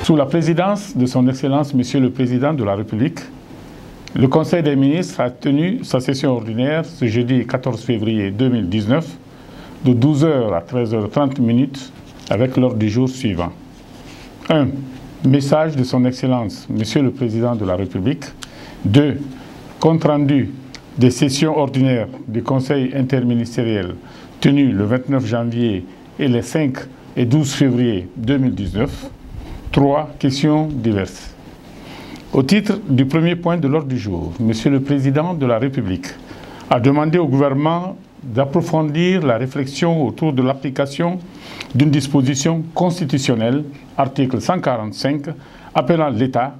Sous la présidence de son Excellence, Monsieur le Président de la République, le Conseil des ministres a tenu sa session ordinaire ce jeudi 14 février 2019 de 12h à 13h30 avec l'ordre du jour suivant. 1. Message de son Excellence, Monsieur le Président de la République. 2. Compte rendu des sessions ordinaires du Conseil interministériel tenu le 29 janvier et les 5 et 12 février 2019. 3. Questions diverses. Au titre du premier point de l'ordre du jour, Monsieur le Président de la République a demandé au gouvernement d'approfondir la réflexion autour de l'application d'une disposition constitutionnelle, article 145, appelant l'État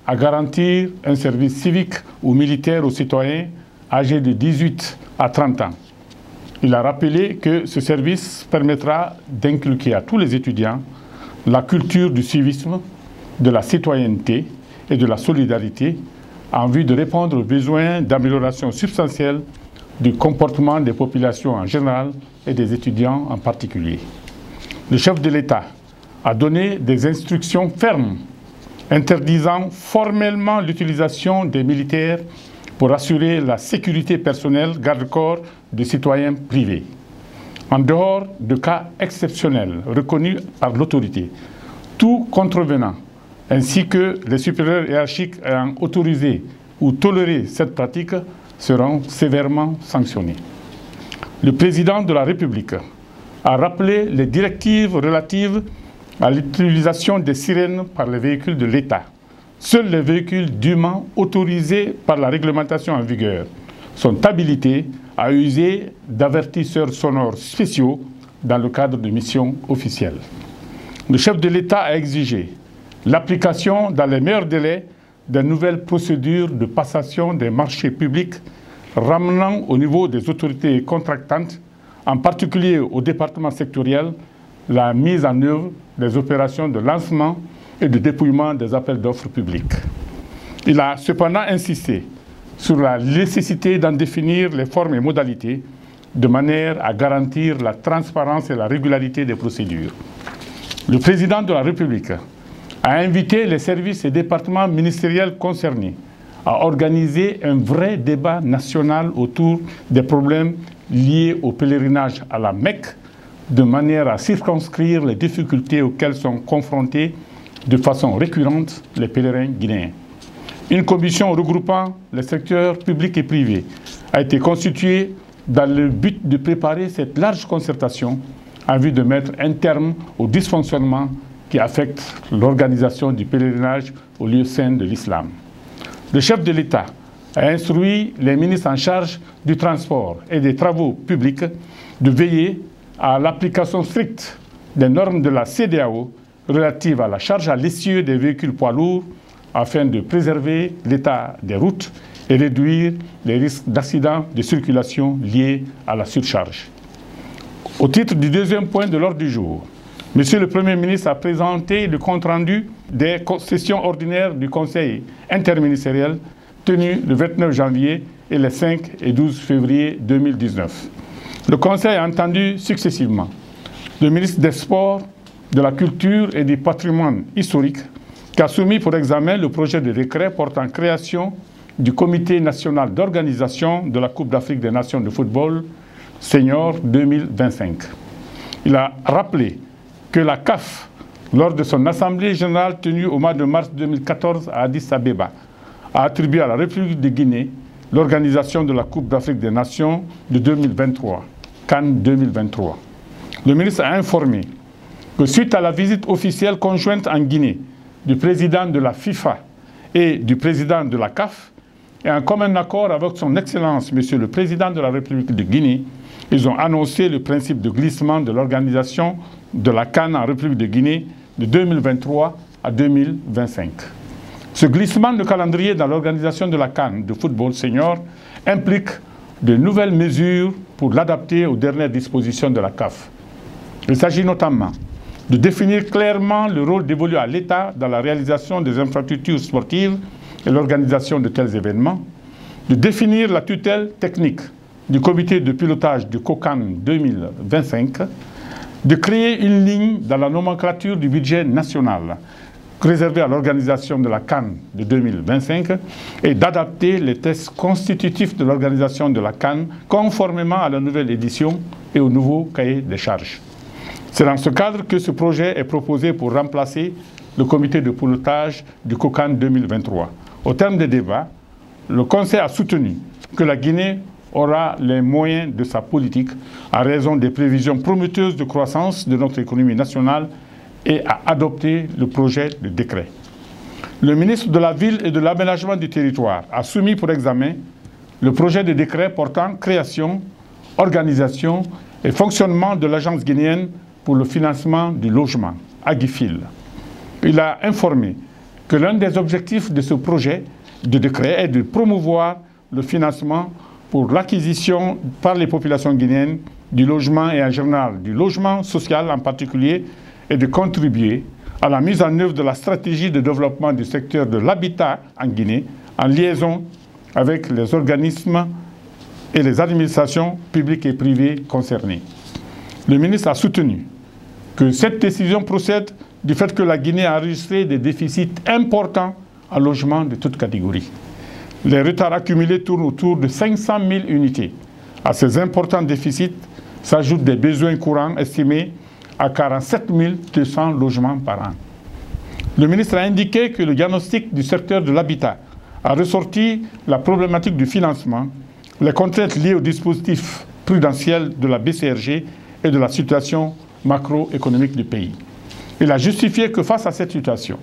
à garantir un service civique ou militaire aux citoyens âgés de 18 à 30 ans. Il a rappelé que ce service permettra d'inculquer à tous les étudiants la culture du civisme, de la citoyenneté et de la solidarité en vue de répondre aux besoins d'amélioration substantielle du comportement des populations en général et des étudiants en particulier. Le chef de l'État a donné des instructions fermes interdisant formellement l'utilisation des militaires pour assurer la sécurité personnelle garde-corps des citoyens privés. En dehors de cas exceptionnels reconnus par l'autorité, tout contrevenant ainsi que les supérieurs hiérarchiques ayant autorisé ou toléré cette pratique seront sévèrement sanctionnés. Le président de la République a rappelé les directives relatives à l'utilisation des sirènes par les véhicules de l'État. Seuls les véhicules dûment autorisés par la réglementation en vigueur sont habilités à user d'avertisseurs sonores spéciaux dans le cadre de missions officielles. Le chef de l'État a exigé l'application dans les meilleurs délais de nouvelles procédures de passation des marchés publics ramenant au niveau des autorités contractantes, en particulier au département sectoriel, la mise en œuvre des opérations de lancement et de dépouillement des appels d'offres publics. Il a cependant insisté sur la nécessité d'en définir les formes et modalités de manière à garantir la transparence et la régularité des procédures. Le président de la République a invité les services et départements ministériels concernés à organiser un vrai débat national autour des problèmes liés au pèlerinage à la Mecque, de manière à circonscrire les difficultés auxquelles sont confrontés de façon récurrente les pèlerins guinéens. Une commission regroupant les secteurs publics et privés a été constituée dans le but de préparer cette large concertation en vue de mettre un terme au dysfonctionnement qui affecte l'organisation du pèlerinage au lieu saint de l'islam. Le chef de l'État a instruit les ministres en charge du transport et des travaux publics de veiller à l'application stricte des normes de la CEDEAO relatives à la charge à l'essieu des véhicules poids lourds afin de préserver l'état des routes et réduire les risques d'accidents de circulation liés à la surcharge. Au titre du deuxième point de l'ordre du jour, Monsieur le Premier ministre a présenté le compte-rendu des sessions ordinaires du Conseil interministériel tenu le 29 janvier et les 5 et 12 février 2019. Le Conseil a entendu successivement le ministre des Sports, de la Culture et du Patrimoine historique qui a soumis pour examen le projet de décret portant création du Comité national d'organisation de la Coupe d'Afrique des Nations de football senior 2025. Il a rappelé que la CAF, lors de son assemblée générale tenue au mois de mars 2014 à Addis Abeba, a attribué à la République de Guinée l'organisation de la Coupe d'Afrique des Nations de 2023, Cannes 2023. Le ministre a informé que suite à la visite officielle conjointe en Guinée du président de la FIFA et du président de la CAF, et en commun accord avec son Excellence, Monsieur le Président de la République de Guinée, ils ont annoncé le principe de glissement de l'organisation de la CAN en République de Guinée de 2023 à 2025. Ce glissement de calendrier dans l'organisation de la CAN de football senior implique de nouvelles mesures pour l'adapter aux dernières dispositions de la CAF. Il s'agit notamment de définir clairement le rôle dévolu à l'État dans la réalisation des infrastructures sportives et l'organisation de tels événements, de définir la tutelle technique du comité de pilotage du COCAN 2025 de créer une ligne dans la nomenclature du budget national réservé à l'organisation de la CAN de 2025 et d'adapter les tests constitutifs de l'organisation de la CAN conformément à la nouvelle édition et au nouveau cahier des charges. C'est dans ce cadre que ce projet est proposé pour remplacer le comité de pilotage du COCAN 2023. Au terme des débats, le Conseil a soutenu que la Guinée aura les moyens de sa politique à raison des prévisions prometteuses de croissance de notre économie nationale et a adopté le projet de décret. Le ministre de la Ville et de l'Aménagement du Territoire a soumis pour examen le projet de décret portant création, organisation et fonctionnement de l'Agence guinéenne pour le financement du logement, AGIFIL. Il a informé que l'un des objectifs de ce projet de décret est de promouvoir le financement pour l'acquisition par les populations guinéennes du logement et en général du logement social en particulier et de contribuer à la mise en œuvre de la stratégie de développement du secteur de l'habitat en Guinée en liaison avec les organismes et les administrations publiques et privées concernées. Le ministre a soutenu que cette décision procède du fait que la Guinée a enregistré des déficits importants en logement de toutes catégories. Les retards accumulés tournent autour de 500 000 unités. À ces importants déficits s'ajoutent des besoins courants estimés à 47 200 logements par an. Le ministre a indiqué que le diagnostic du secteur de l'habitat a ressorti la problématique du financement, les contraintes liées au dispositif prudentiel de la BCRG et de la situation macroéconomique du pays. Il a justifié que face à cette situation,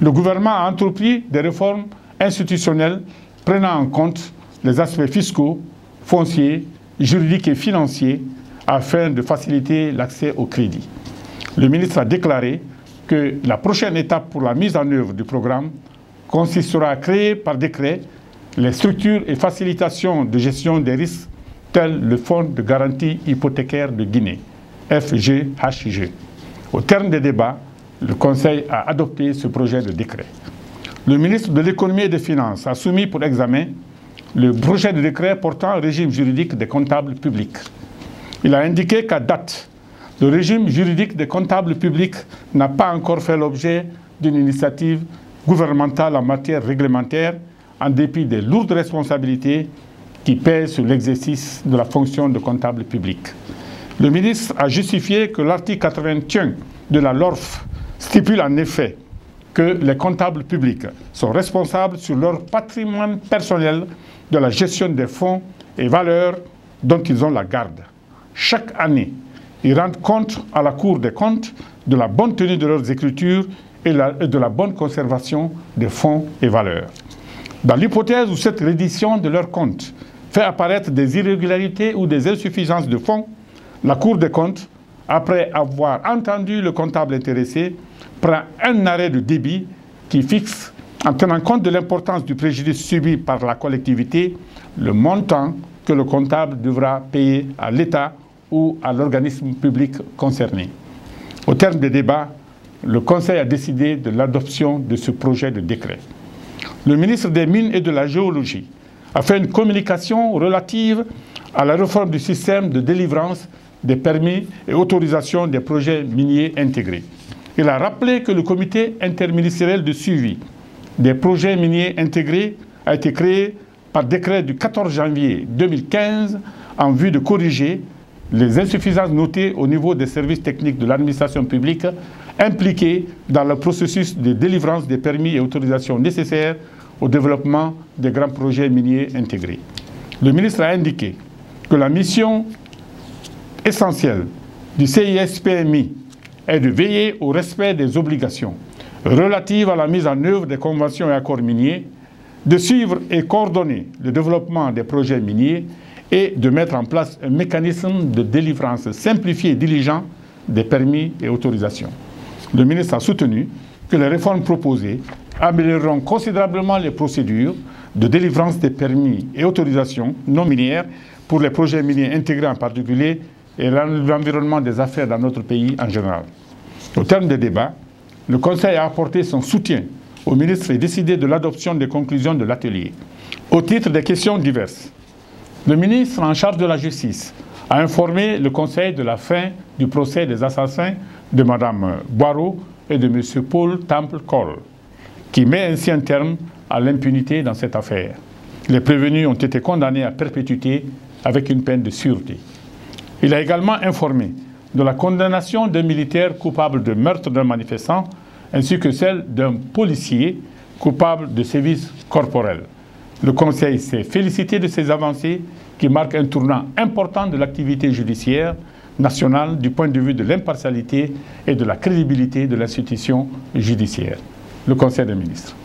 le gouvernement a entrepris des réformes institutionnelles prenant en compte les aspects fiscaux, fonciers, juridiques et financiers afin de faciliter l'accès au crédit. Le ministre a déclaré que la prochaine étape pour la mise en œuvre du programme consistera à créer par décret les structures et facilitations de gestion des risques tels le Fonds de garantie hypothécaire de Guinée, FGHG. Au terme des débats, le Conseil a adopté ce projet de décret. Le ministre de l'Économie et des Finances a soumis pour examen le projet de décret portant régime juridique des comptables publics. Il a indiqué qu'à date, le régime juridique des comptables publics n'a pas encore fait l'objet d'une initiative gouvernementale en matière réglementaire, en dépit des lourdes responsabilités qui pèsent sur l'exercice de la fonction de comptable public. Le ministre a justifié que l'article 81 de la LORF stipule en effet que les comptables publics sont responsables sur leur patrimoine personnel de la gestion des fonds et valeurs dont ils ont la garde. Chaque année, ils rendent compte à la Cour des comptes de la bonne tenue de leurs écritures et de la bonne conservation des fonds et valeurs. Dans l'hypothèse où cette reddition de leurs comptes fait apparaître des irrégularités ou des insuffisances de fonds, la Cour des comptes, après avoir entendu le comptable intéressé, prend un arrêt de débit qui fixe, en tenant compte de l'importance du préjudice subi par la collectivité, le montant que le comptable devra payer à l'État ou à l'organisme public concerné. Au terme des débats, le Conseil a décidé de l'adoption de ce projet de décret. Le ministre des Mines et de la Géologie a fait une communication relative à la réforme du système de délivrance des permis et autorisations des projets miniers intégrés. Il a rappelé que le comité interministériel de suivi des projets miniers intégrés a été créé par décret du 14 janvier 2015 en vue de corriger les insuffisances notées au niveau des services techniques de l'administration publique impliqués dans le processus de délivrance des permis et autorisations nécessaires au développement des grands projets miniers intégrés. Le ministre a indiqué que la mission essentielle du CISPMI est de veiller au respect des obligations relatives à la mise en œuvre des conventions et accords miniers, de suivre et coordonner le développement des projets miniers et de mettre en place un mécanisme de délivrance simplifié et diligent des permis et autorisations. Le ministre a soutenu que les réformes proposées amélioreront considérablement les procédures de délivrance des permis et autorisations non minières pour les projets miniers intégrés en particulier et l'environnement des affaires dans notre pays en général. Au terme des débats, le Conseil a apporté son soutien au ministre et décidé de l'adoption des conclusions de l'atelier. Au titre des questions diverses, Le ministre en charge de la justice a informé le Conseil de la fin du procès des assassins de Mme Boireau et de M. Paul Temple Cole, qui met ainsi un terme à l'impunité dans cette affaire. Les prévenus ont été condamnés à perpétuité avec une peine de sûreté. Il a également informé de la condamnation d'un militaire coupable de meurtre d'un manifestant ainsi que celle d'un policier coupable de sévices corporels. Le Conseil s'est félicité de ces avancées qui marquent un tournant important de l'activité judiciaire nationale du point de vue de l'impartialité et de la crédibilité de l'institution judiciaire. Le Conseil des ministres.